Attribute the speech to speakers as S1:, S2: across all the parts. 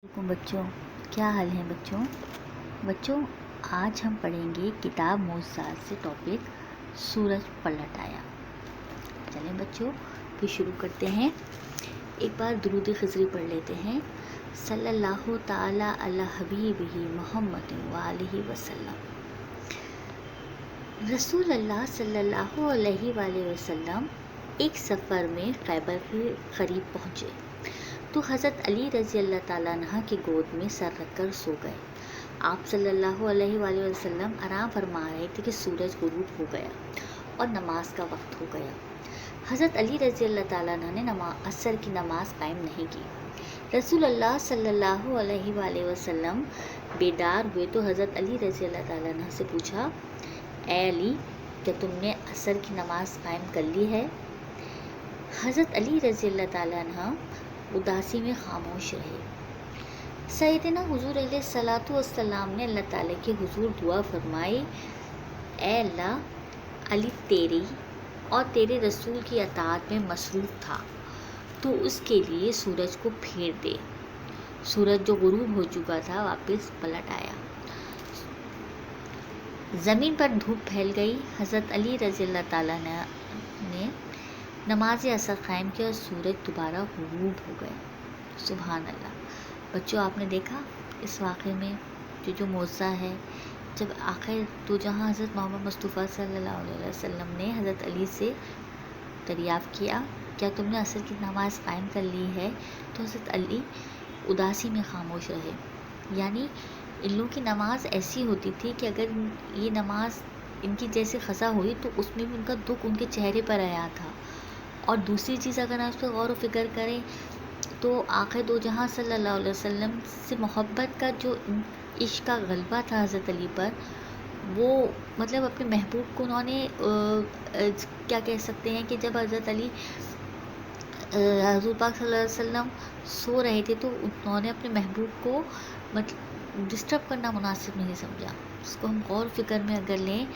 S1: बच्चों, क्या हाल है बच्चों आज हम पढ़ेंगे किताब मौज़ूआत से टॉपिक सूरज पलट आया। चलें बच्चों, फिर शुरू करते हैं। एक बार दुरूद खिज़री पढ़ लेते हैं। सल्लल्लाहु ताला अला हबीबिही मुहम्मद व आलिहि वसल्लम। रसूल अल्लाह सल्लल्लाहु अलैहि वसल्लम एक सफ़र में खैबर के करीब पहुँचे तो हज़रत अली रज़ी अल्लाह ताला अन्हा की गोद में सर रखकर सो गए। आप सल्लल्लाहु अलैहि वसल्लम आराम फरमा रहे थे कि सूरज गुरूब हो गया और नमाज का वक्त हो गया। हज़रत अली रज़ी अल्लाह ताला अन्हा ने असर की नमाज कायम नहीं की। रसूल अल्लाह सल्लल्लाहु अलैहि वसल्लम बेदार हुए तो हज़रत अली रज़ी अल्लाह ताला अन्हा से पूछा, ए अली, क्या तुमने असर की नमाज कायम कर ली है? हज़रत अली रज़ी अल्लाह ताला अन्हा उदासी में खामोश रहे। सैयदना हुजूर अलैहिस्सलातु वस्सलाम ने अल्लाह ताला के हुजूर दुआ फरमाई, ए अल्लाह, अली तेरी और तेरे रसूल की अताअत में मसरूफ़ था तो उसके लिए सूरज को फेर दे। सूरज जो गुरूब हो चुका था वापस पलट आया। ज़मीन पर धूप फैल गई। हज़रत अली रज़ी अल्लाह ताला ने नमाज असर कायम किया और सूरज दोबारा गुरूब हो गए। सुभान अल्लाह। बच्चों, आपने देखा इस वाक़े में जो मौज़ा है, जब आखिर दो जहाँ हज़रत मोहम्मद मुस्तफ़ा सल्लल्लाहु अलैहि वसल्लम ने हज़रत अली से दरियाफ़्त किया, क्या तुमने असर की नमाज कायम कर ली है? तो हज़रत अली उदासी में खामोश रहे। यानी इन लोगों की नमाज ऐसी होती थी कि अगर ये नमाज इनकी जैसे ख़ज़ा हुई तो उसमें भी उनका दुख उनके चेहरे पर आया था। और दूसरी चीज़, अगर आप उस पर गौर व फिक्र करें तो आखिर दो जहाँ सल्लल्लाहु अलैहि वसल्लम से मोहब्बत का जो इश्क का गलबा था हज़रत अली पर, वो मतलब अपने महबूब को उन्होंने क्या कह सकते हैं कि जब हज़रत अली हुज़ूर पाक सल्लल्लाहु अलैहि वसल्लम सो रहे थे तो उन्होंने अपने महबूब को मतलब डिस्टर्ब करना मुनासिब नहीं समझा। उसको हम गौर फिक्र में अगर लें,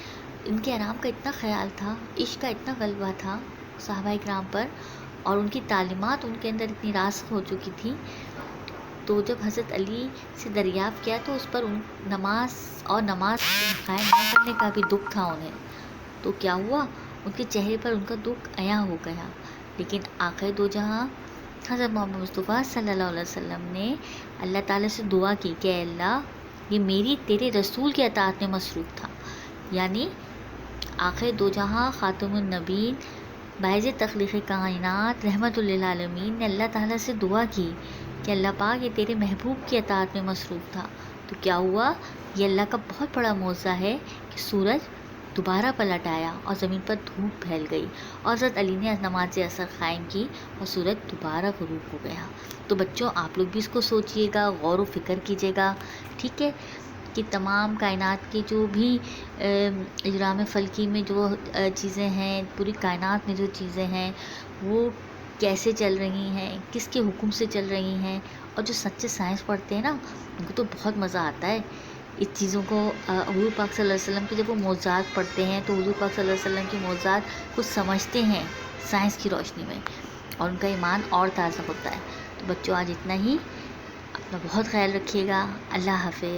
S1: इनके आराम का इतना ख्याल था, इश्क का इतना गलबा था सहाबाए किराम पर, और उनकी तालीमात उनके अंदर इतनी रास्ख़ हो चुकी थी। तो जब हज़रत अली से दरियाफ़्त किया तो उस पर नमाज कायम ना करने का भी दुख था उन्हें। तो क्या हुआ, उनके चेहरे पर उनका दुख अया हो गया। लेकिन आखिर दो जहाँ हज़रत मोहम्मद मुस्तफ़ा सल्लल्लाहु अलैहि वसल्लम ने अल्लाह ताला से दुआ की कि अल्लाह, ये मेरी तेरे रसूल की अताअत में मसरूफ़ था। यानी आखिर दो जहाँ खातमुन नबीन बाइज़ तख़लीक़ कायनात रहमतुल लिल आलमीन ने अल्लाह ताला से दुआ की कि अल्लाह पाक, ये तेरे महबूब की अताअत में मसरूफ़ था। तो क्या हुआ, ये अल्लाह का बहुत बड़ा मौज़ा है कि सूरज दोबारा पलट आया और ज़मीन पर धूप फैल गई और हज़रत अली ने नमाज असर कायम की और सूरज दोबारा गुरूब हो गया। तो बच्चों, आप लोग भी इसको सोचिएगा, गौर व फिक्र कीजिएगा, ठीक है, कि तमाम कायनात की जो भी इजराम फ़ल्की में जो चीज़ें हैं, पूरी कायनात में जो चीज़ें हैं, वो कैसे चल रही हैं, किसके हुक्म से चल रही हैं। और जो सच्चे साइंस पढ़ते हैं ना, उनको तो बहुत मज़ा आता है इस चीज़ों को। हुज़ूर पाक सल्लल्लाहु अलैहि वसल्लम के जब वो मौज़ात पढ़ते हैं तो हुज़ूर पाक सल्लल्लाहु अलैहि वसल्लम की मौज़ात कुछ समझते हैं साइंस की रोशनी में, और उनका ईमान और ताज़ा होता है। तो बच्चों, आज इतना ही। अपना बहुत ख्याल रखिएगा। अल्लाह हाफ़िज़।